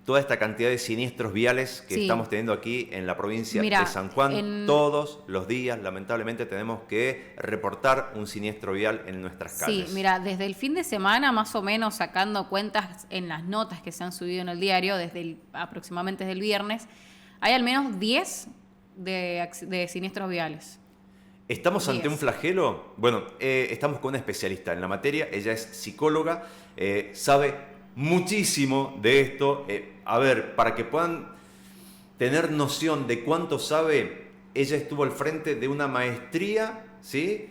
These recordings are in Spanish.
toda esta cantidad de siniestros viales que estamos teniendo aquí en la provincia de San Juan. Todos los días, lamentablemente, tenemos que reportar un siniestro vial en nuestras calles. Sí, mira, desde el fin de semana, más o menos sacando cuentas en las notas que se han subido en el diario, aproximadamente desde el viernes, hay al menos 10 de siniestros viales. ¿Estamos ante un flagelo? Bueno, estamos con una especialista en la materia, ella es psicóloga, sabe muchísimo de esto. A ver, para que puedan tener noción de cuánto sabe, ella estuvo al frente de una maestría, ¿sí?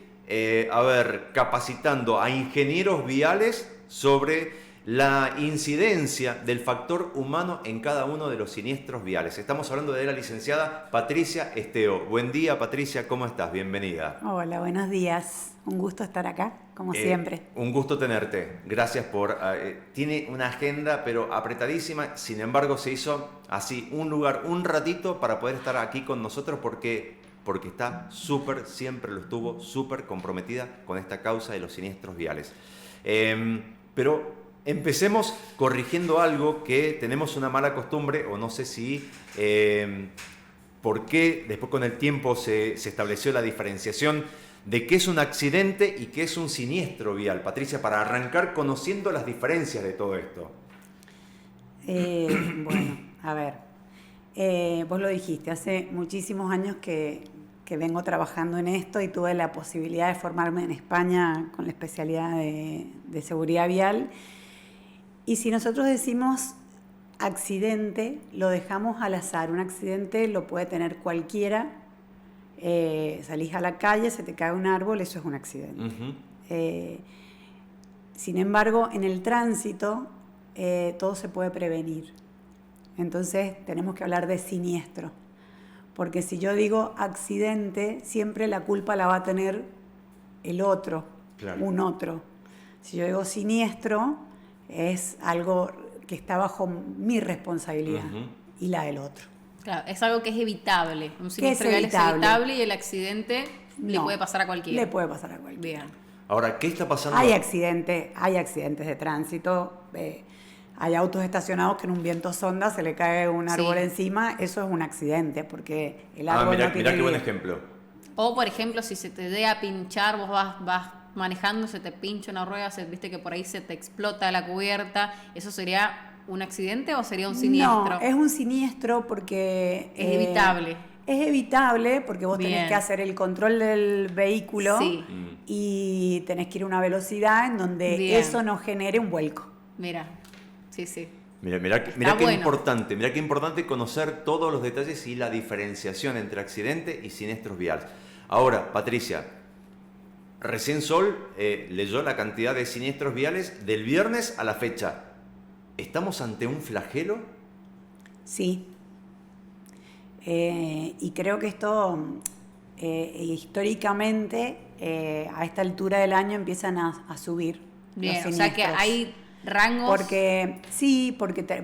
Capacitando a ingenieros viales sobre la incidencia del factor humano en cada uno de los siniestros viales. Estamos hablando de la licenciada Patricia Esteo. Buen día, Patricia, ¿cómo estás? Bienvenida. Hola, buenos días. Un gusto estar acá, como siempre. Un gusto tenerte. Gracias por... tiene una agenda, pero apretadísima. Sin embargo, se hizo así un lugar, un ratito para poder estar aquí con nosotros porque está siempre lo estuvo, súper comprometida con esta causa de los siniestros viales. Pero empecemos corrigiendo algo que tenemos una mala costumbre, o no sé si por qué después con el tiempo se estableció la diferenciación de qué es un accidente y qué es un siniestro vial. Patricia, para arrancar conociendo las diferencias de todo esto. Bueno, a ver, vos lo dijiste, hace muchísimos años que vengo trabajando en esto y tuve la posibilidad de formarme en España con la especialidad de seguridad vial. Y si nosotros decimos accidente, lo dejamos al azar. Un accidente lo puede tener cualquiera. Salís a la calle, se te cae un árbol, eso es un accidente. Uh-huh. Sin embargo, en el tránsito todo se puede prevenir. Entonces tenemos que hablar de siniestro. Porque si yo digo accidente, siempre la culpa la va a tener el otro, claro. Un otro. Si yo digo siniestro, es algo que está bajo mi responsabilidad, uh-huh, y la del otro. Claro, es algo que es evitable. Un siniestro vial es evitable y el accidente le puede pasar a cualquiera. Le puede pasar a cualquiera. Bien. Ahora, ¿qué está pasando? Hay accidentes de tránsito. Hay autos estacionados que en un viento sonda se le cae un árbol encima. Eso es un accidente porque el árbol no tiene... Mirá qué buen ejemplo. O, por ejemplo, si se te dé a pinchar, vos vas manejando, se te pincha una rueda, viste que por ahí se te explota la cubierta. ¿Eso sería un accidente o sería un siniestro? No, es un siniestro porque... Es evitable. Es evitable porque vos tenés que hacer el control del vehículo y tenés que ir a una velocidad en donde eso no genere un vuelco. Mira, sí. Mirá qué importante conocer todos los detalles y la diferenciación entre accidente y siniestros viales. Ahora, Patricia, recién Sol leyó la cantidad de siniestros viales del viernes a la fecha. ¿Estamos ante un flagelo? Sí. Y creo que esto históricamente a esta altura del año empiezan a subir. Bien, o sea que hay rangos. Porque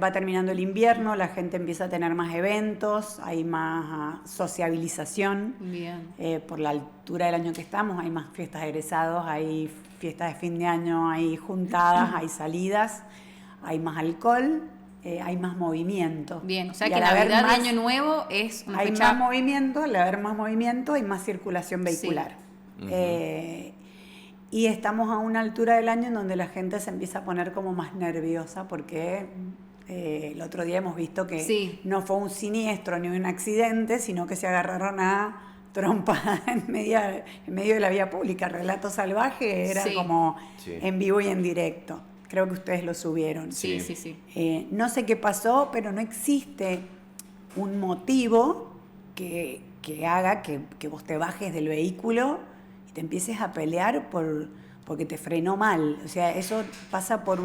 va terminando el invierno, la gente empieza a tener más eventos, hay más sociabilización. Bien. Por la altura del año que estamos, hay más fiestas de egresados, hay fiestas de fin de año, hay juntadas, hay salidas, hay más alcohol. Hay más movimiento. Bien, o sea que Navidad y Año Nuevo es una fecha... Hay más movimiento, al haber más movimiento hay más circulación vehicular. Sí. Uh-huh. Y estamos a una altura del año en donde la gente se empieza a poner como más nerviosa porque el otro día hemos visto que no fue un siniestro ni un accidente, sino que se agarraron a trompa en medio de la vía pública. Relato Salvaje era como en vivo y en directo. Creo que ustedes lo subieron. Sí. No sé qué pasó, pero no existe un motivo que haga que vos te bajes del vehículo y te empieces a pelear porque te frenó mal. O sea, eso pasa por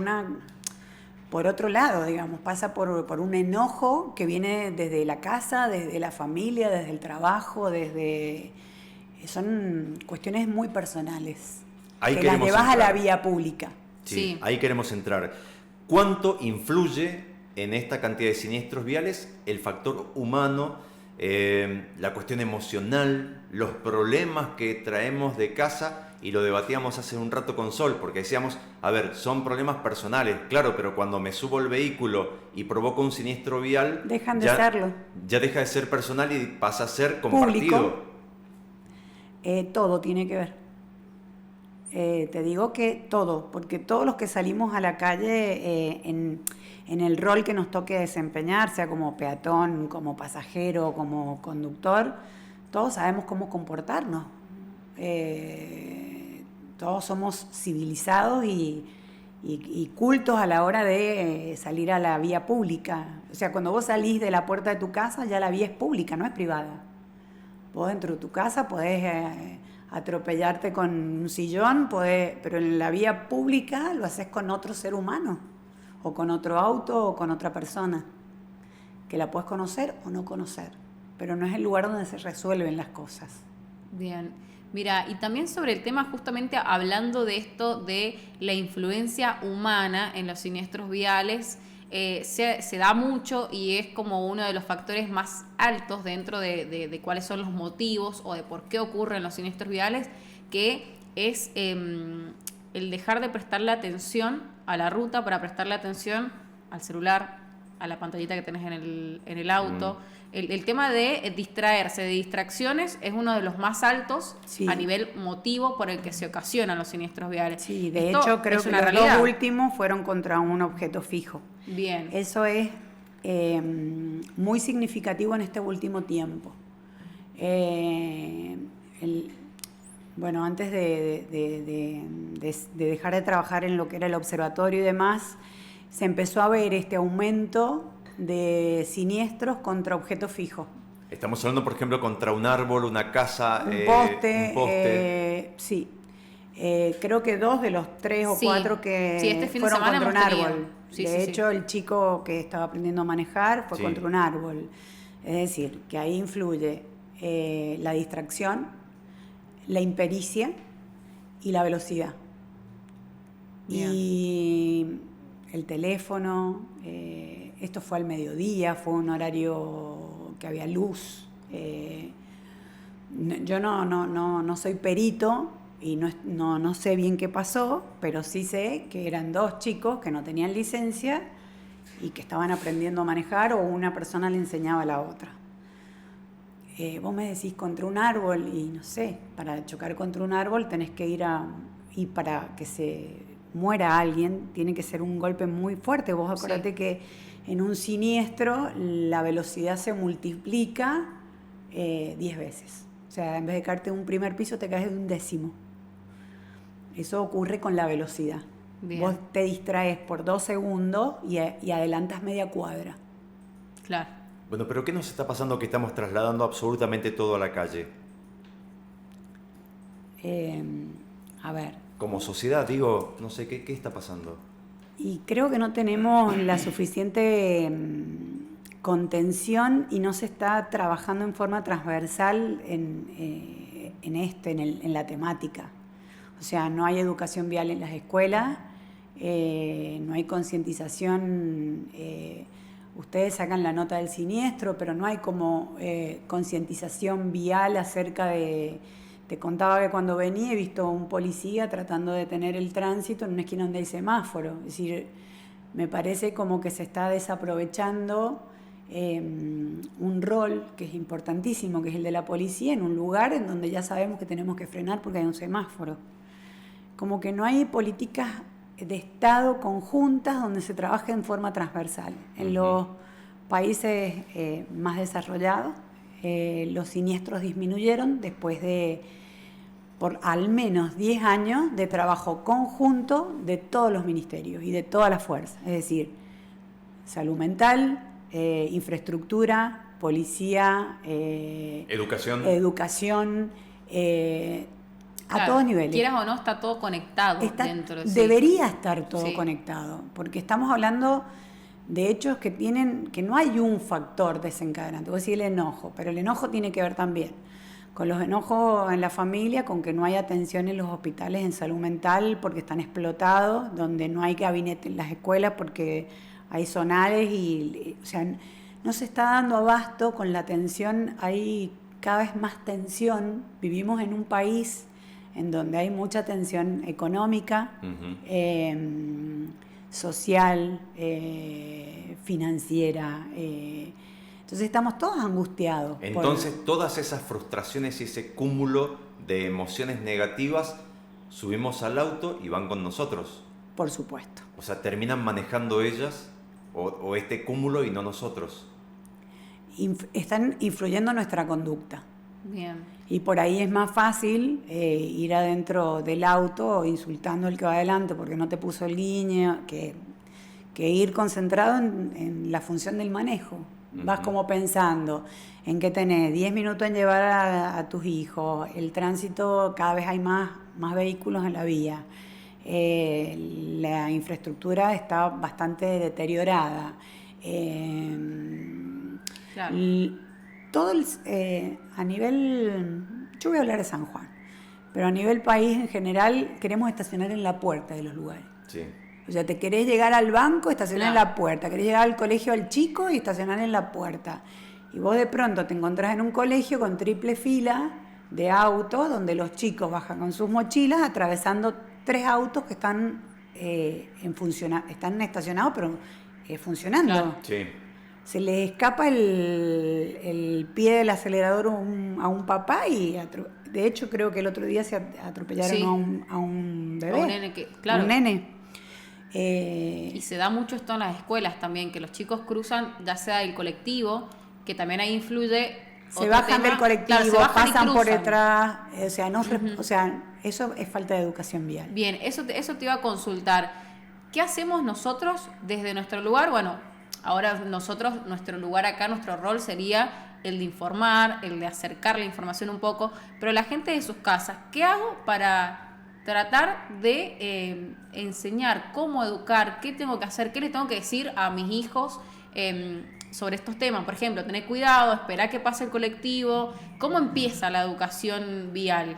otro lado, digamos. Pasa por un enojo que viene desde la casa, desde la familia, desde el trabajo, son cuestiones muy personales. Ahí que las llevas a la vía pública. Sí, ahí queremos entrar. ¿Cuánto influye en esta cantidad de siniestros viales el factor humano la cuestión emocional, los problemas que traemos de casa, y lo debatíamos hace un rato con Sol, porque decíamos, a ver, son problemas personales, claro, pero cuando me subo al vehículo y provoco un siniestro vial, dejan de serlo. Ya deja de ser personal y pasa a ser compartido. Público. Todo tiene que ver. Te digo que todo, porque todos los que salimos a la calle en el rol que nos toque desempeñar, sea como peatón, como pasajero, como conductor, todos sabemos cómo comportarnos. Todos somos civilizados y cultos a la hora de salir a la vía pública. O sea, cuando vos salís de la puerta de tu casa, ya la vía es pública, no es privada. Vos dentro de tu casa podés atropellarte con un sillón, pero en la vía pública lo haces con otro ser humano, o con otro auto, o con otra persona, que la puedes conocer o no conocer, pero no es el lugar donde se resuelven las cosas. Bien. Mira, y también sobre el tema, justamente hablando de esto, de la influencia humana en los siniestros viales, se da mucho y es como uno de los factores más altos dentro de cuáles son los motivos o de por qué ocurren los siniestros viales, que es el dejar de prestarle atención a la ruta para prestarle atención al celular, a la pantallita que tenés en el auto. El tema de distraerse, de distracciones, es uno de los más altos a nivel motivo por el que se ocasionan los siniestros viales. Sí, de hecho creo que los dos últimos fueron contra un objeto fijo. Bien. Eso es muy significativo en este último tiempo. Bueno, antes de dejar de trabajar en lo que era el observatorio y demás, se empezó a ver este aumento de siniestros contra objetos fijos. Estamos hablando, por ejemplo, contra un árbol, una casa, un poste. Sí. Creo que 2 de los 3 o 4 que este fin fueron de semana contra un árbol. De hecho, el chico que estaba aprendiendo a manejar fue contra un árbol. Es decir, que ahí influye la distracción, la impericia y la velocidad. Bien. Y el teléfono, esto fue al mediodía, fue un horario que había luz. Yo no soy perito y no sé bien qué pasó, pero sí sé que eran 2 chicos que no tenían licencia y que estaban aprendiendo a manejar, o una persona le enseñaba a la otra. Vos me decís contra un árbol y no sé, para chocar contra un árbol tenés que y para que se muera alguien, tiene que ser un golpe muy fuerte. Vos acordate que en un siniestro la velocidad se multiplica 10 veces. O sea, en vez de caerte de un primer piso, te caes de un 10º. Eso ocurre con la velocidad. Bien. Vos te distraes por 2 segundos y adelantas media cuadra. Claro. Bueno, pero ¿qué nos está pasando que estamos trasladando absolutamente todo a la calle? A ver. Como sociedad, digo, no sé, ¿qué está pasando? Y creo que no tenemos la suficiente contención y no se está trabajando en forma transversal en la temática. O sea, no hay educación vial en las escuelas, no hay concientización. Ustedes sacan la nota del siniestro, pero no hay como concientización vial acerca de... Te contaba que cuando venía he visto a un policía tratando de detener el tránsito en una esquina donde hay semáforo. Es decir, me parece como que se está desaprovechando un rol que es importantísimo, que es el de la policía, en un lugar en donde ya sabemos que tenemos que frenar porque hay un semáforo. Como que no hay políticas de Estado conjuntas donde se trabaje en forma transversal. En los países más desarrollados, los siniestros disminuyeron después por al menos 10 años de trabajo conjunto de todos los ministerios y de todas las fuerzas. Es decir, salud mental, infraestructura, policía, educación, a todos niveles. Quieras o no, está todo conectado dentro de sí. Debería estar todo conectado, porque estamos hablando de hechos que no hay un factor desencadenante. Vos decís el enojo, pero el enojo tiene que ver también con los enojos en la familia, con que no hay atención en los hospitales en salud mental porque están explotados, donde no hay gabinete en las escuelas porque hay zonales o sea, no se está dando abasto con la tensión, hay cada vez más tensión, vivimos en un país en donde hay mucha tensión económica, social, financiera, entonces estamos todos angustiados. Entonces todas esas frustraciones y ese cúmulo de emociones negativas subimos al auto y van con nosotros. Por supuesto. O sea, terminan manejando ellas o este cúmulo y no nosotros. Están influyendo en nuestra conducta. Bien. Y por ahí es más fácil ir adentro del auto insultando al que va adelante porque no te puso el guiño, que ir concentrado en la función del manejo. Vas como pensando en que tenés 10 minutos en llevar a tus hijos, el tránsito, cada vez hay más vehículos en la vía, la infraestructura está bastante deteriorada. Claro. Todo a nivel, yo voy a hablar de San Juan, pero a nivel país en general queremos estacionar en la puerta de los lugares. Sí. O sea, te querés llegar al banco, estacionar Claro. en la puerta. Querés llegar al colegio al chico y estacionar en la puerta. Y vos de pronto te encontrás en un colegio con triple fila de autos donde los chicos bajan con sus mochilas atravesando 3 autos que están están estacionados pero funcionando. Claro. Sí. Se le escapa el pie del acelerador a un papá y de hecho creo que el otro día se atropellaron Sí. a un bebé. A un nene claro. Un nene. Y se da mucho esto en las escuelas también, que los chicos cruzan, ya sea el colectivo, que también ahí influye. Se otro bajan tema. del colectivo, Claro, se bajan y pasan por cruzan. detrás, o sea, eso es falta de educación vial. Bien, eso te iba a consultar. ¿Qué hacemos nosotros desde nuestro lugar? Bueno, ahora nosotros, nuestro lugar acá, nuestro rol sería el de informar, el de acercar la información un poco, pero la gente de sus casas, ¿qué hago para tratar de enseñar cómo educar, qué tengo que hacer, qué les tengo que decir a mis hijos sobre estos temas? Por ejemplo, tener cuidado, esperar que pase el colectivo. ¿Cómo empieza la educación vial?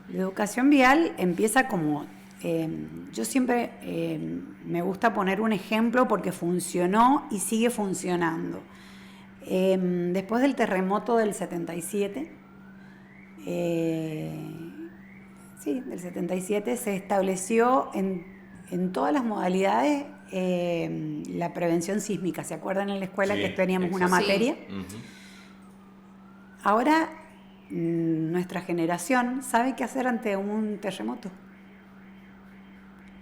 La educación vial empieza como, yo siempre me gusta poner un ejemplo porque funcionó y sigue funcionando. Después del terremoto del 77, del 77 se estableció en todas las modalidades la prevención sísmica. ¿Se acuerdan en la escuela Sí, que teníamos una exacto. materia? Ujú. Ahora nuestra generación sabe qué hacer ante un terremoto.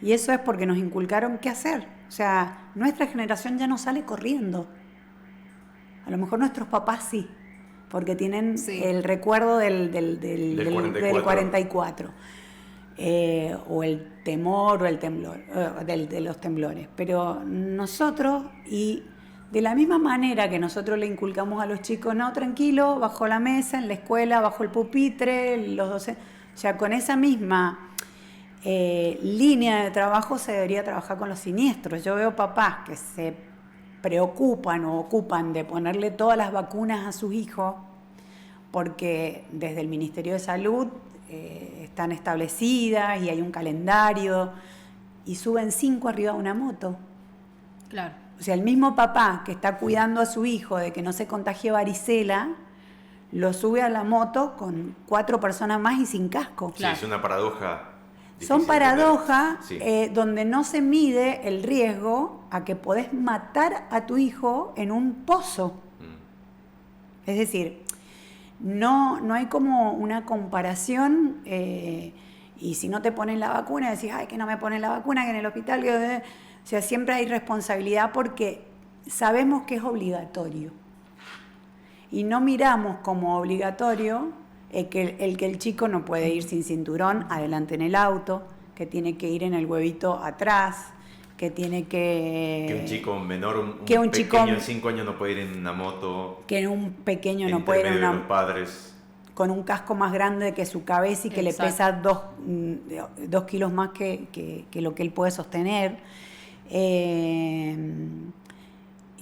Y eso es porque nos inculcaron qué hacer. O sea, nuestra generación ya no sale corriendo. A lo mejor nuestros papás sí, porque tienen Sí. el recuerdo del 44. O el temor o el temblor, de los temblores. Pero nosotros, y de la misma manera que nosotros le inculcamos a los chicos, no, tranquilo, bajo la mesa, en la escuela, bajo el pupitre, los docentes, o sea, con esa misma línea de trabajo se debería trabajar con los siniestros. Yo veo papás que se preocupan o ocupan de ponerle todas las vacunas a sus hijos porque desde el Ministerio de Salud están establecidas y hay un calendario y suben 5 arriba de una moto. Claro. O sea, el mismo papá que está cuidando a su hijo de que no se contagie varicela, lo sube a la moto con 4 personas más y sin casco. Sí, Claro. es una paradoja. Son difícil de paradojas entender. Sí. donde no se mide el riesgo a que podés matar a tu hijo en un pozo. Es decir, no hay como una comparación y si no te ponen la vacuna decís, ay, que no me ponen la vacuna, que en el hospital, o sea, siempre hay responsabilidad porque sabemos que es obligatorio y no miramos como obligatorio que el chico no puede ir sin cinturón adelante en el auto, que tiene que ir en el huevito atrás, que tiene Que un chico menor, un que un pequeño chico- de 5 años no puede ir en una moto. que un pequeño no entre puede ir en medio de una los padres. con un casco más grande que su cabeza y que Exacto. le pesa 2 kilos más que lo que él puede sostener.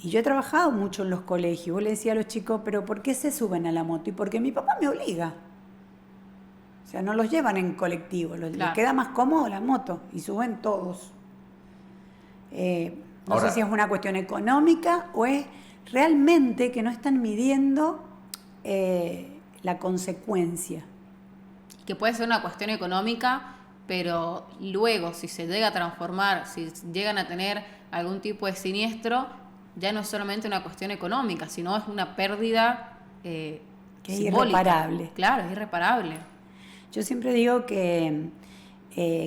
Y yo he trabajado mucho en los colegios. Vos le decía a los chicos, pero ¿por qué se suben a la moto? Y porque mi papá me obliga. O sea, no los llevan en colectivo, les Claro. queda más cómodo la moto y suben todos. No Ahora- sé si es una cuestión económica o es realmente que no están midiendo la consecuencia. Que puede ser una cuestión económica, pero luego si se llega a transformar, si llegan a tener algún tipo de siniestro, ya no es solamente una cuestión económica, sino es una pérdida Que es simbólica. irreparable. Claro, es irreparable. Yo siempre digo que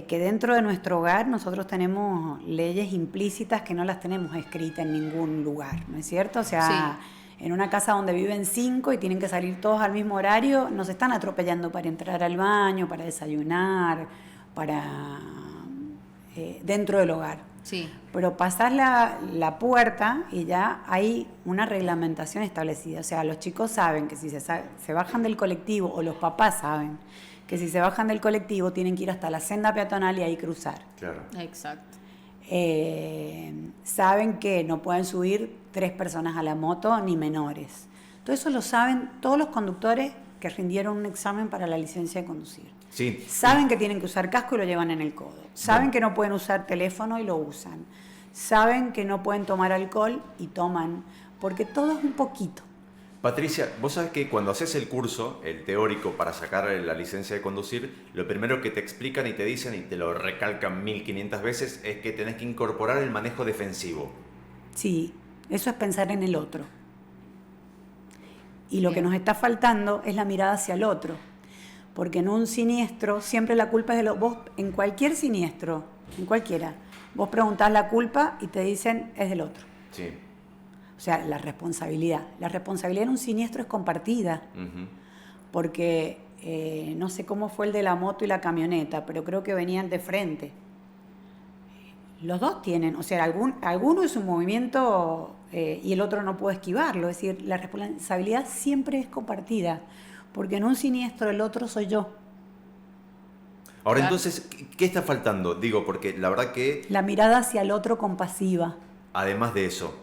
dentro de nuestro hogar nosotros tenemos leyes implícitas que no las tenemos escritas en ningún lugar, ¿no es cierto? O sea, en una casa donde viven 5 y tienen que salir todos al mismo horario, nos están atropellando para entrar al baño, para desayunar, para dentro del hogar. Sí. Pero pasás la puerta y ya hay una reglamentación establecida. O sea, los chicos saben que si se bajan del colectivo, o los papás saben que si se bajan del colectivo tienen que ir hasta la senda peatonal y ahí cruzar. Claro. Exacto. Saben que no pueden subir 3 personas a la moto ni menores. Todo eso lo saben todos los conductores que rindieron un examen para la licencia de conducir. Sí. Saben que tienen que usar casco y lo llevan en el codo. Saben que no pueden usar teléfono y lo usan. Saben que no pueden tomar alcohol y toman, porque todo es un poquito. Patricia, vos sabés que cuando haces el curso, el teórico para sacar la licencia de conducir, lo primero que te explican y te dicen, y te lo recalcan 1500 veces, es que tenés que incorporar el manejo defensivo. Sí, eso es pensar en el otro. Y lo Bien. que nos está faltando es la mirada hacia el otro. Porque en un siniestro siempre la culpa es de vos, en cualquier siniestro, en cualquiera, vos preguntás la culpa y te dicen es del otro. Sí. O sea, la responsabilidad. La responsabilidad en un siniestro es compartida. Ujú. Porque no sé cómo fue el de la moto y la camioneta, pero creo que venían de frente. Los dos tienen, o sea, alguno es un movimiento y el otro no puede esquivarlo. Es decir, la responsabilidad siempre es compartida, porque en un siniestro el otro soy yo. Ahora, Claro. entonces, ¿qué está faltando? Digo, porque la verdad que, La mirada hacia el otro compasiva. además de eso,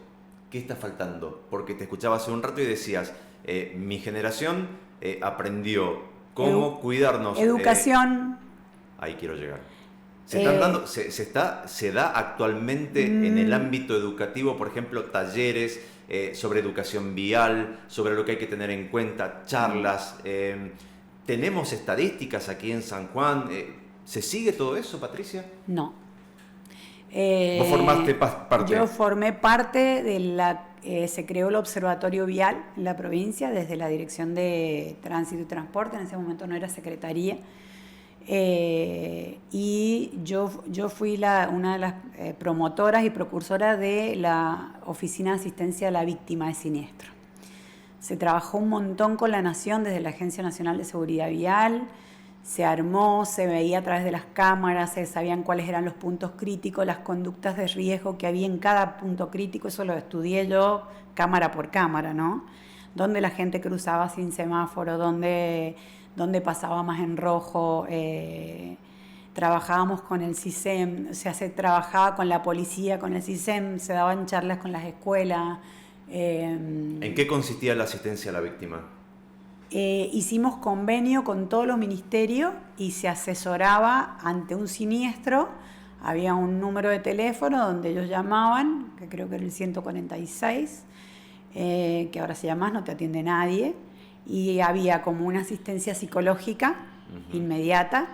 ¿qué está faltando? Porque te escuchaba hace un rato y decías, mi generación aprendió cómo cuidarnos. Educación. Ahí quiero llegar. Se da actualmente en el ámbito educativo, por ejemplo, talleres sobre educación vial, sobre lo que hay que tener en cuenta, charlas. ¿Tenemos estadísticas aquí en San Juan? ¿Se sigue todo eso, Patricia? No. Vos formaste parte. Yo formé parte de se creó el Observatorio Vial en la provincia desde la Dirección de Tránsito y Transporte, en ese momento no era Secretaría, y yo fui una de las promotoras y precursoras de la Oficina de Asistencia a la Víctima de Siniestro. Se trabajó un montón con la Nación desde la Agencia Nacional de Seguridad Vial, se armó, se veía a través de las cámaras, se sabían cuáles eran los puntos críticos, las conductas de riesgo que había en cada punto crítico, eso lo estudié yo cámara por cámara, ¿no? Dónde la gente cruzaba sin semáforo, dónde pasaba más en rojo, trabajábamos con el CISEM, o sea, se trabajaba con la policía, con el CISEM, se daban charlas con las escuelas. ¿En qué consistía la asistencia a la víctima? Hicimos convenio con todos los ministerios y se asesoraba ante un siniestro. Había un número de teléfono donde ellos llamaban, que creo que era el 146, que ahora se llama No te atiende nadie, y había como una asistencia psicológica inmediata.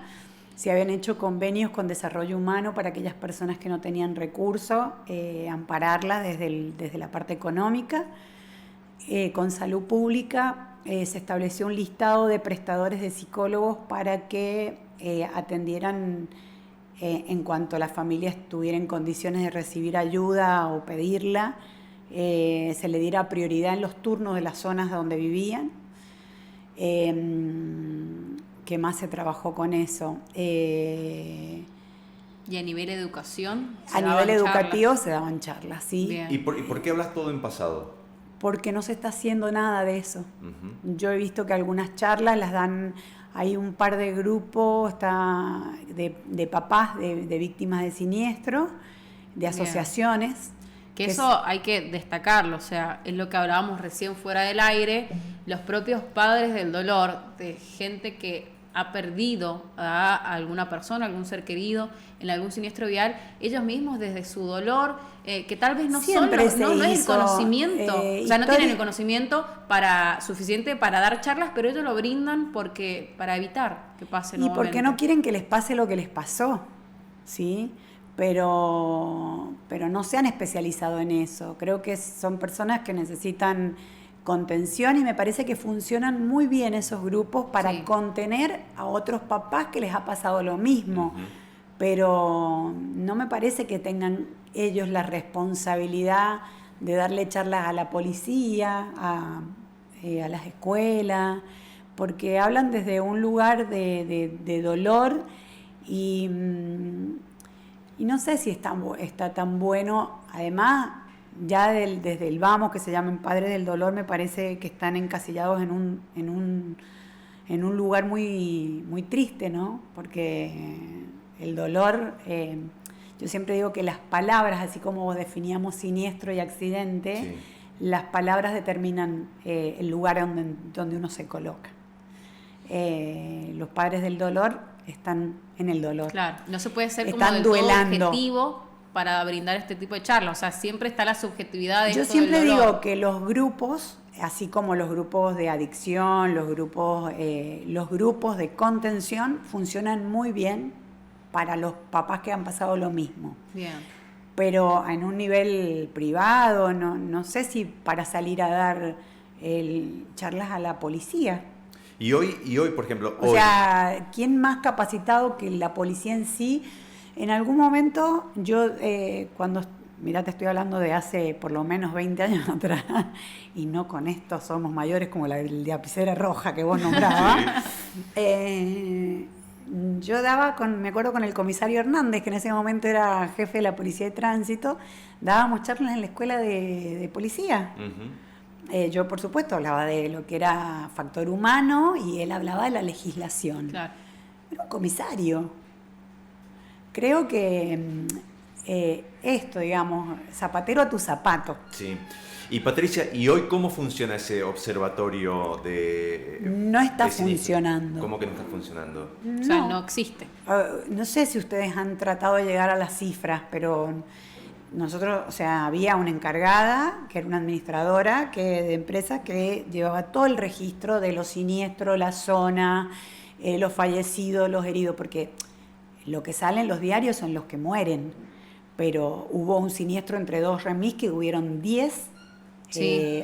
Se habían hecho convenios con desarrollo humano para aquellas personas que no tenían recursos, ampararlas desde la parte económica. Con salud pública se estableció un listado de prestadores de psicólogos para que atendieran en cuanto la familia estuviera en condiciones de recibir ayuda o pedirla, se le diera prioridad en los turnos de las zonas donde vivían. ¿Qué más se trabajó con eso? ¿Y a nivel educación? A nivel educativo se daban charlas, sí. Bien. ¿Y por qué hablas todo en pasado? Porque no se está haciendo nada de eso. Ujú. Yo he visto que algunas charlas las dan, hay un par de grupos de papás de víctimas de siniestro, de asociaciones. Que eso hay que destacarlo, o sea, es lo que hablábamos recién fuera del aire, los propios padres del dolor, de gente que ha perdido a alguna persona, algún ser querido en algún siniestro vial, ellos mismos desde su dolor, que tal vez no Siempre son, no es el conocimiento, o sea, no tienen el conocimiento suficiente para dar charlas, pero ellos lo brindan para evitar que pase nuevamente. Y porque no quieren que les pase lo que les pasó, ¿sí? Pero no se han especializado en eso. Creo que son personas que necesitan contención y me parece que funcionan muy bien esos grupos para contener a otros papás que les ha pasado lo mismo. Pero no me parece que tengan ellos la responsabilidad de darle charlas a la policía, a las escuelas, porque hablan desde un lugar de dolor y no sé si está tan bueno. Además, ya desde el Vamos, que se llaman Padres del Dolor, me parece que están encasillados en un lugar muy, muy triste, ¿no? Porque el dolor, yo siempre digo que las palabras, así como definíamos siniestro y accidente, las palabras determinan el lugar donde uno se coloca. Los padres del dolor están en el dolor. Claro, no se puede ser como están del todo duelando. objetivo para brindar este tipo de charlas. O sea, siempre está la subjetividad de Yo esto siempre del dolor. digo que los grupos, así como los grupos de adicción, los grupos de contención, funcionan muy bien para los papás que han pasado lo mismo. Bien. Pero en un nivel privado, no sé si para salir a dar charlas a la policía. Y hoy, por ejemplo, O sea, ¿quién más capacitado que la policía en sí? En algún momento, yo mirá, te estoy hablando de hace por lo menos 20 años atrás, y no con esto somos mayores como la lapicera roja que vos nombrabas. Yo me acuerdo con el comisario Hernández, que en ese momento era jefe de la Policía de Tránsito, dábamos charlas en la escuela de policía. Yo, por supuesto, hablaba de lo que era factor humano y él hablaba de la legislación. Claro. Era un comisario. Creo que esto, digamos, zapatero a tu zapato. Sí. Y Patricia, ¿y hoy cómo funciona ese observatorio de No está de sinistro? funcionando. ¿Cómo que no está funcionando? O sea, no existe. No sé si ustedes han tratado de llegar a las cifras, pero nosotros, o sea, había una encargada, que era una administradora de empresa, que llevaba todo el registro de los siniestros, la zona, los fallecidos, los heridos, porque lo que sale en los diarios son los que mueren. Pero hubo un siniestro entre dos remis que hubieron 10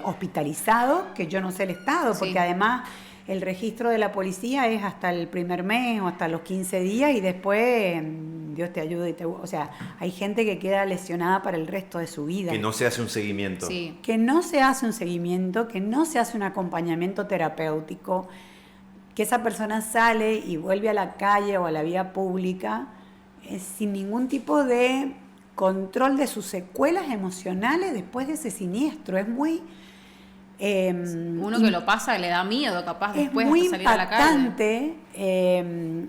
hospitalizados, que yo no sé el estado, porque además el registro de la policía es hasta el primer mes o hasta los 15 días y después Dios te ayude. O sea, hay gente que queda lesionada para el resto de su vida. Que no se hace un seguimiento. Sí. Que no se hace un seguimiento, que no se hace un acompañamiento terapéutico, que esa persona sale y vuelve a la calle o a la vía pública sin ningún tipo de control de sus secuelas emocionales después de ese siniestro. Es muy... Uno que lo pasa le da miedo, capaz después es muy de salir a la calle. impactante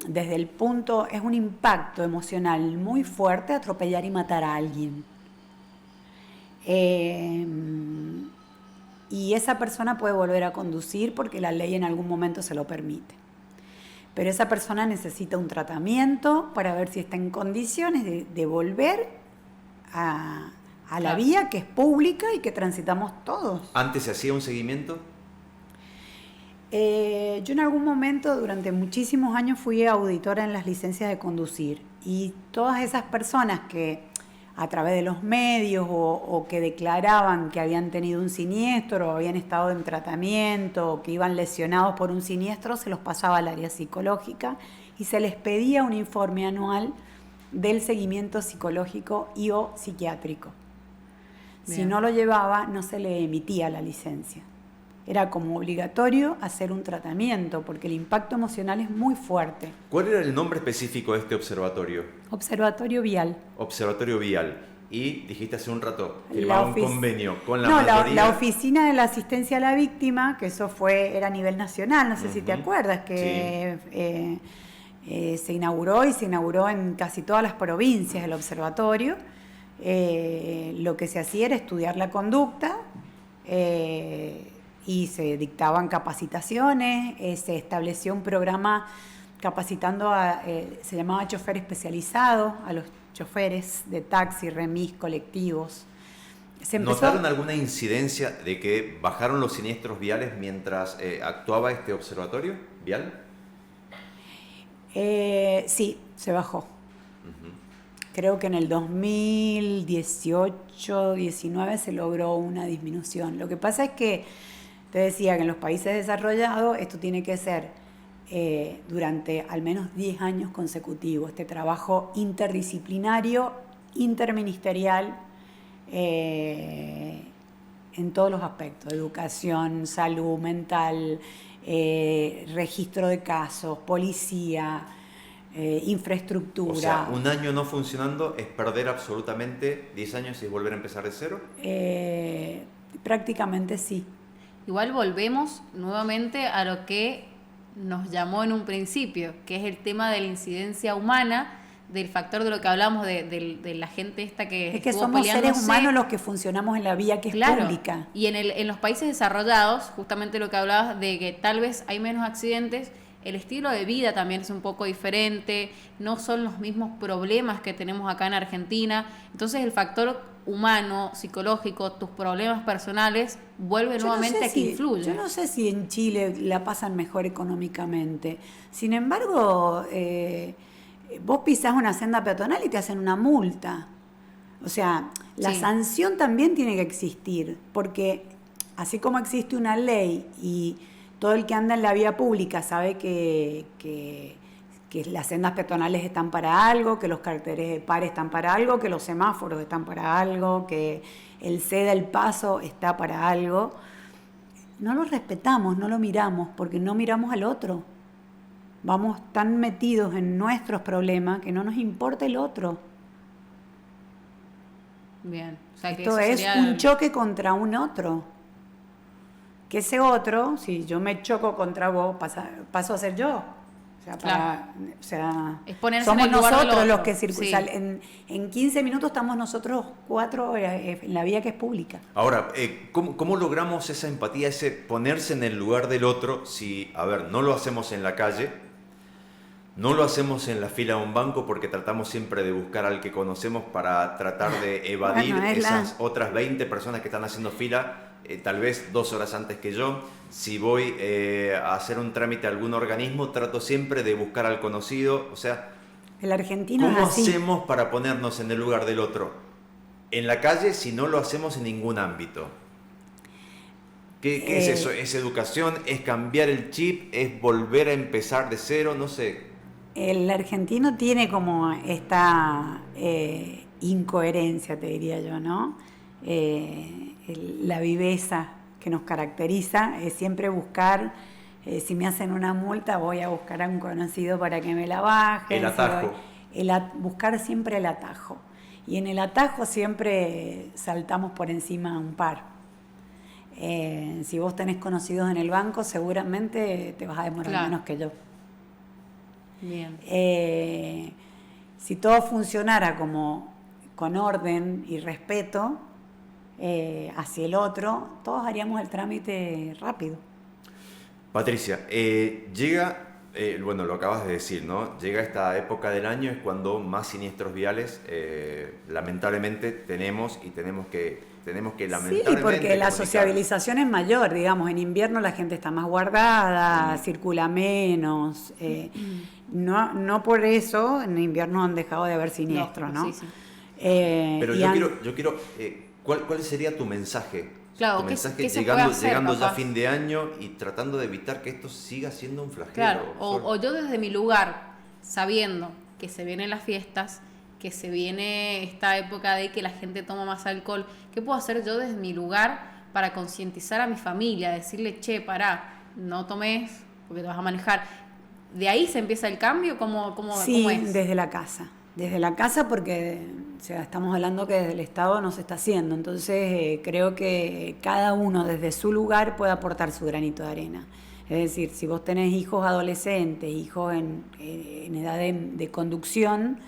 desde el punto, es un impacto emocional muy fuerte atropellar y matar a alguien. Y esa persona puede volver a conducir porque la ley en algún momento se lo permite. Pero esa persona necesita un tratamiento para ver si está en condiciones de volver a la vía que es pública y que transitamos todos. ¿Antes se hacía un seguimiento? Yo en algún momento, durante muchísimos años, fui auditora en las licencias de conducir, y todas esas personas que a través de los medios o que declaraban que habían tenido un siniestro o habían estado en tratamiento o que iban lesionados por un siniestro, se los pasaba al área psicológica y se les pedía un informe anual del seguimiento psicológico y o psiquiátrico. Bien. Si no lo llevaba, no se le emitía la licencia. Era como obligatorio hacer un tratamiento, porque el impacto emocional es muy fuerte. ¿Cuál era el nombre específico de este observatorio? Observatorio Vial. Observatorio Vial. Y dijiste hace un rato, firmaba un convenio con la No, mayoría. la oficina de la asistencia a la víctima, que eso era a nivel nacional, no sé si te acuerdas, que se inauguró en casi todas las provincias el observatorio. Lo que se hacía era estudiar la conducta, y se dictaban capacitaciones, se estableció un programa capacitando se llamaba chofer especializado, a los choferes de taxi, remis, colectivos. ¿Notaron alguna incidencia de que bajaron los siniestros viales mientras actuaba este observatorio vial? Sí, se bajó. Creo que en el 2018-19 se logró una disminución. Lo que pasa es que, te decía que en los países desarrollados esto tiene que ser durante al menos 10 años consecutivos, este trabajo interdisciplinario, interministerial, en todos los aspectos: educación, salud mental, registro de casos, policía, infraestructura. O sea, un año no funcionando es perder absolutamente 10 años y volver a empezar de cero. Prácticamente sí. Igual volvemos nuevamente a lo que nos llamó en un principio, que es el tema de la incidencia humana, del factor de lo que hablamos de la gente esta que es que estuvo somos peleándose. Seres humanos los que funcionamos en la vía que es pública. Y en los países desarrollados, justamente lo que hablabas de que tal vez hay menos accidentes, el estilo de vida también es un poco diferente, no son los mismos problemas que tenemos acá en Argentina. Entonces el factor humano, psicológico, tus problemas personales, vuelve nuevamente a que influye. Yo no sé si en Chile la pasan mejor económicamente. Sin embargo, vos pisás una senda peatonal y te hacen una multa. O sea, la sanción también tiene que existir, porque así como existe una ley y todo el que anda en la vía pública sabe que las sendas peatonales están para algo, que los carteles de par están para algo, que los semáforos están para algo, que el ceda el paso está para algo. No lo respetamos, no lo miramos, porque no miramos al otro. Vamos tan metidos en nuestros problemas que no nos importa el otro. Bien. O sea, que esto es un choque contra un otro. Que ese otro, si yo me choco contra vos, paso a ser yo. Es ponerse somos en el lugar nosotros del los otro. que circulan. En 15 minutos estamos nosotros 4 en la vía que es pública. Ahora, ¿cómo logramos esa empatía, ese ponerse en el lugar del otro si, a ver, no lo hacemos en la calle, no lo hacemos en la fila de un banco porque tratamos siempre de buscar al que conocemos para tratar de evadir esas otras 20 personas que están haciendo fila, tal vez 2 horas antes que yo? Si voy a hacer un trámite a algún organismo, trato siempre de buscar al conocido. O sea, el argentino ¿cómo es así? hacemos para ponernos en el lugar del otro? En la calle, si no lo hacemos en ningún ámbito. ¿Qué es eso? ¿Es educación? ¿Es cambiar el chip? ¿Es volver a empezar de cero? No sé. El argentino tiene como esta incoherencia, te diría yo, ¿no? La viveza que nos caracteriza es siempre buscar, si me hacen una multa voy a buscar a un conocido para que me la baje. El atajo. Buscar siempre el atajo. Y en el atajo siempre saltamos por encima un par. Si vos tenés conocidos en el banco, seguramente te vas a demorar menos que yo. Bien. Si todo funcionara como con orden y respeto hacia el otro, todos haríamos el trámite rápido. Patricia, llega, bueno, lo acabas de decir, ¿no? Llega esta época del año, es cuando más siniestros viales lamentablemente tenemos que lamentablemente... Sí, porque la sociabilización es mayor, digamos, en invierno la gente está más guardada, circula menos, no por eso en invierno han dejado de haber siniestros, ¿no? Sí. Pero yo quiero ¿cuál sería tu mensaje? Claro, tu mensaje ¿qué se llegando, puede hacer, llegando ya capaz? a fin de año y tratando de evitar que esto siga siendo un flagelo. Claro, o yo desde mi lugar, sabiendo que se vienen las fiestas, que se viene esta época de que la gente toma más alcohol, ¿qué puedo hacer yo desde mi lugar para concientizar a mi familia? Decirle, che, pará, no tomes porque te vas a manejar. ¿De ahí se empieza el cambio? ¿Cómo es? Desde la casa. Desde la casa porque estamos hablando que desde el Estado no se está haciendo. Entonces creo que cada uno desde su lugar puede aportar su granito de arena. Es decir, si vos tenés hijos adolescentes, hijos en edad de conducción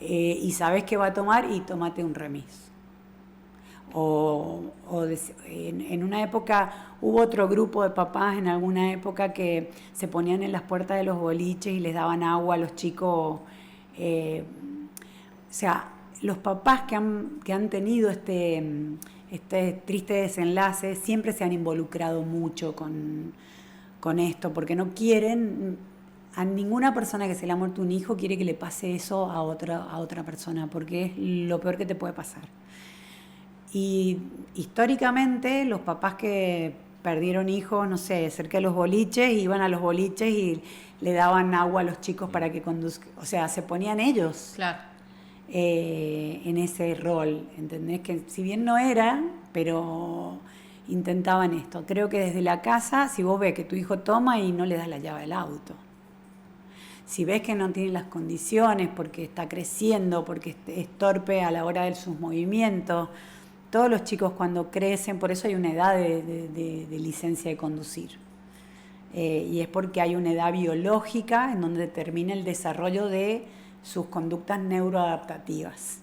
y sabés que va a tomar, y tómate un remis. En una época hubo otro grupo de papás en alguna época que se ponían en las puertas de los boliches y les daban agua a los chicos. O sea, los papás que han tenido este triste desenlace siempre se han involucrado mucho con esto, porque no quieren, a ninguna persona que se le ha muerto un hijo quiere que le pase eso a otra persona, porque es lo peor que te puede pasar. Y históricamente los papás que perdieron hijos, no sé, cerca de los boliches, iban a los boliches y le daban agua a los chicos para que conduzcan, o sea, se ponían ellos en ese rol, ¿entendés? Que si bien no era, pero intentaban esto. Creo que desde la casa, si vos ves que tu hijo toma y no le das la llave del auto, si ves que no tiene las condiciones porque está creciendo, porque es torpe a la hora de sus movimientos, todos los chicos cuando crecen, por eso hay una edad de licencia de conducir. Y es porque hay una edad biológica en donde termina el desarrollo de sus conductas neuroadaptativas.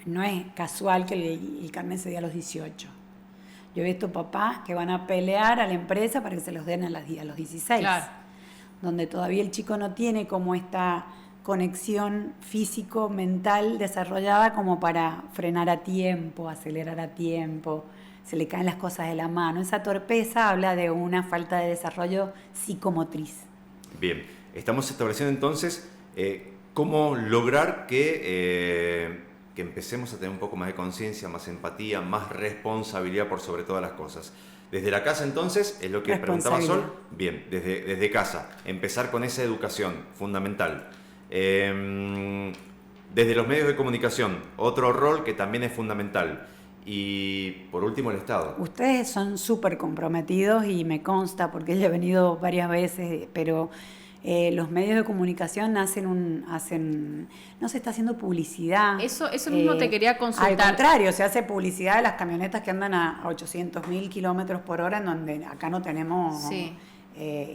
No es casual que el carnet se dé a los 18. Yo he visto papás que van a pelear a la empresa para que se los den a los 16. Claro. Donde todavía el chico no tiene como esta conexión físico-mental desarrollada como para frenar a tiempo, acelerar a tiempo, se le caen las cosas de la mano. Esa torpeza habla de una falta de desarrollo psicomotriz. Bien, estamos estableciendo entonces cómo lograr que empecemos a tener un poco más de conciencia, más empatía, más responsabilidad por sobre todas las cosas. Desde la casa entonces, es lo que preguntaba Sol. Bien, desde casa, empezar con esa educación fundamental. Desde los medios de comunicación, otro rol que también es fundamental. Y por último el Estado. Ustedes son súper comprometidos y me consta porque yo he venido varias veces, pero los medios de comunicación no se está haciendo publicidad. Eso mismo te quería consultar. Al contrario, se hace publicidad de las camionetas que andan a 800.000 kilómetros por hora, en donde acá no tenemos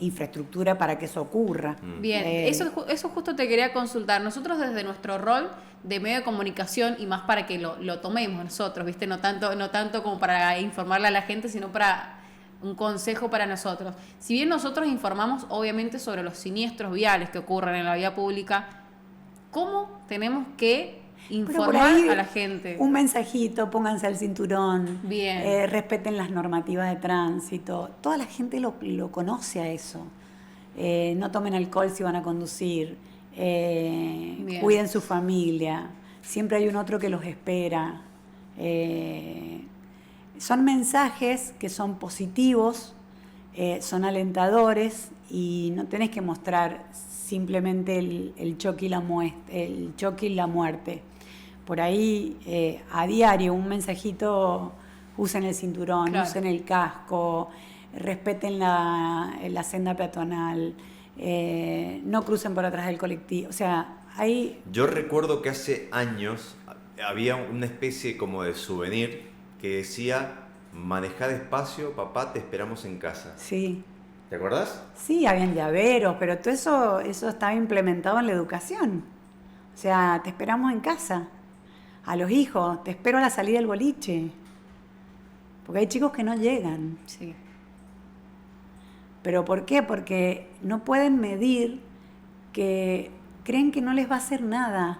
infraestructura para que eso ocurra. Bien, eso justo te quería consultar. Nosotros desde nuestro rol de medio de comunicación, y más para que lo tomemos nosotros, ¿viste? No tanto como para informarle a la gente, sino para un consejo para nosotros. Si bien nosotros informamos obviamente sobre los siniestros viales que ocurren en la vía pública, ¿cómo tenemos que informar a la gente? Un mensajito, pónganse al cinturón, bien, respeten las normativas de tránsito. Toda la gente lo conoce a eso. No tomen alcohol si van a conducir, cuiden su familia, siempre hay un otro que los espera. Son mensajes que son positivos, son alentadores y no tenés que mostrar simplemente el choque y la muerte. Por ahí, a diario, un mensajito: usen el cinturón, claro, usen el casco, respeten la senda peatonal, no crucen por atrás del colectivo. O sea, ahí... Yo recuerdo que hace años había una especie como de souvenir que decía: maneja despacio, papá, te esperamos en casa. Sí. ¿Te acordás? Sí, habían llaveros, pero todo eso estaba implementado en la educación. O sea, te esperamos en casa. A los hijos, te espero a la salida del boliche. Porque hay chicos que no llegan. Sí. ¿Pero por qué? Porque no pueden medir, que creen que no les va a hacer nada.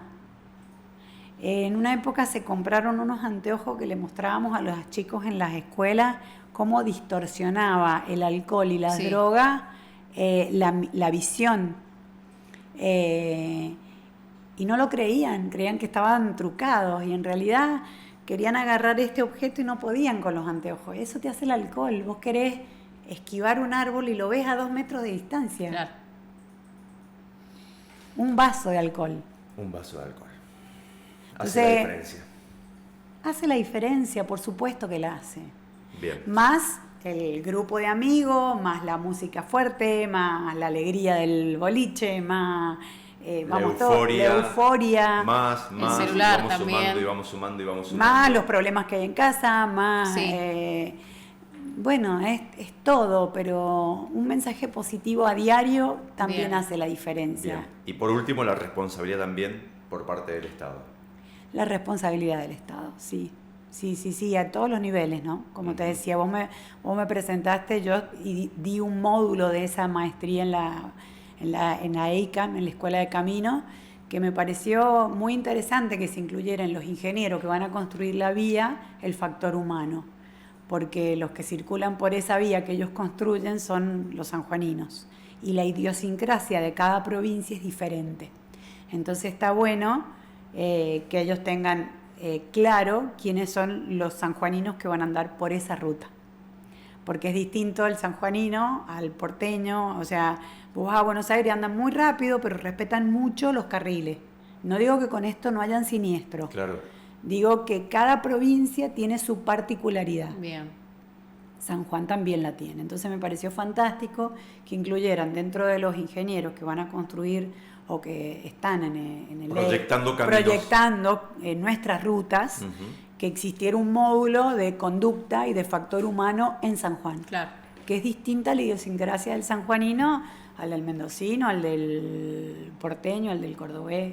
En una época se compraron unos anteojos que le mostrábamos a los chicos en las escuelas cómo distorsionaba el alcohol y las drogas la visión. Y no lo creían que estaban trucados y en realidad querían agarrar este objeto y no podían con los anteojos. Eso te hace el alcohol. Vos querés esquivar un árbol y lo ves a 2 metros de distancia. Claro. Un vaso de alcohol. Un vaso de alcohol. Entonces, hace la diferencia. Hace la diferencia, por supuesto que la hace. Bien. Más el grupo de amigos, más la música fuerte, más la alegría del boliche, más la euforia, más el celular, y vamos también. sumando, más los problemas que hay en casa, más bueno, es todo, pero un mensaje positivo a diario también hace la diferencia. Bien. Y por último, la responsabilidad también por parte del Estado. La responsabilidad del Estado, sí. Sí, a todos los niveles, ¿no? Como te decía, vos me presentaste, yo di un módulo de esa maestría en la EICAM, en la Escuela de Camino, que me pareció muy interesante que se incluyera en los ingenieros que van a construir la vía el factor humano, porque los que circulan por esa vía que ellos construyen son los sanjuaninos, y la idiosincrasia de cada provincia es diferente. Entonces está bueno que ellos tengan claro quiénes son los sanjuaninos que van a andar por esa ruta, porque es distinto el sanjuanino al porteño. O sea, vos vas a Buenos Aires y andan muy rápido, pero respetan mucho los carriles. No digo que con esto no hayan siniestros. Claro. Digo que cada provincia tiene su particularidad. Bien. San Juan también la tiene. Entonces me pareció fantástico que incluyeran dentro de los ingenieros que van a construir o que están en el proyectando caminos, proyectando nuestras rutas, que existiera un módulo de conducta y de factor humano en San Juan. Claro. Que es distinta la idiosincrasia del sanjuanino al del mendocino, al del porteño, al del cordobés.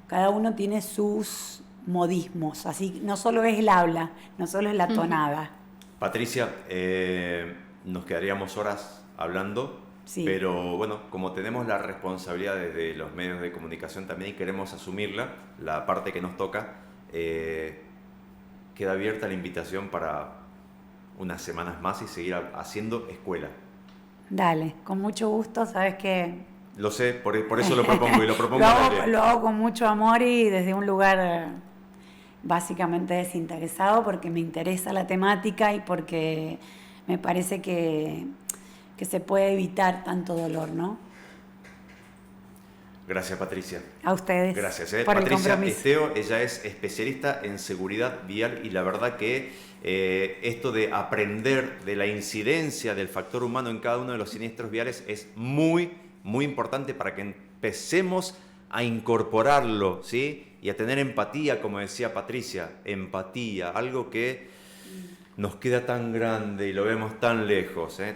Cada uno tiene sus modismos, así no solo es el habla, no solo es la tonada. Patricia, nos quedaríamos horas hablando, Sí. pero bueno, como tenemos la responsabilidad desde los medios de comunicación también y queremos asumirla, la parte que nos toca, queda abierta la invitación para unas semanas más y seguir haciendo escuela. Dale, con mucho gusto, sabes que Lo sé, por eso lo propongo y lo propongo al aire. lo hago con mucho amor y desde un lugar básicamente desinteresado, porque me interesa la temática y porque me parece que se puede evitar tanto dolor, ¿no? Gracias, Patricia. A ustedes. Gracias. Por el Patricia compromiso. Esteo, ella es especialista en seguridad vial y la verdad que esto de aprender de la incidencia del factor humano en cada uno de los siniestros viales es muy, muy importante para que empecemos a incorporarlo, ¿sí? Y a tener empatía, como decía Patricia, empatía, algo que nos queda tan grande y lo vemos tan lejos, ¿eh?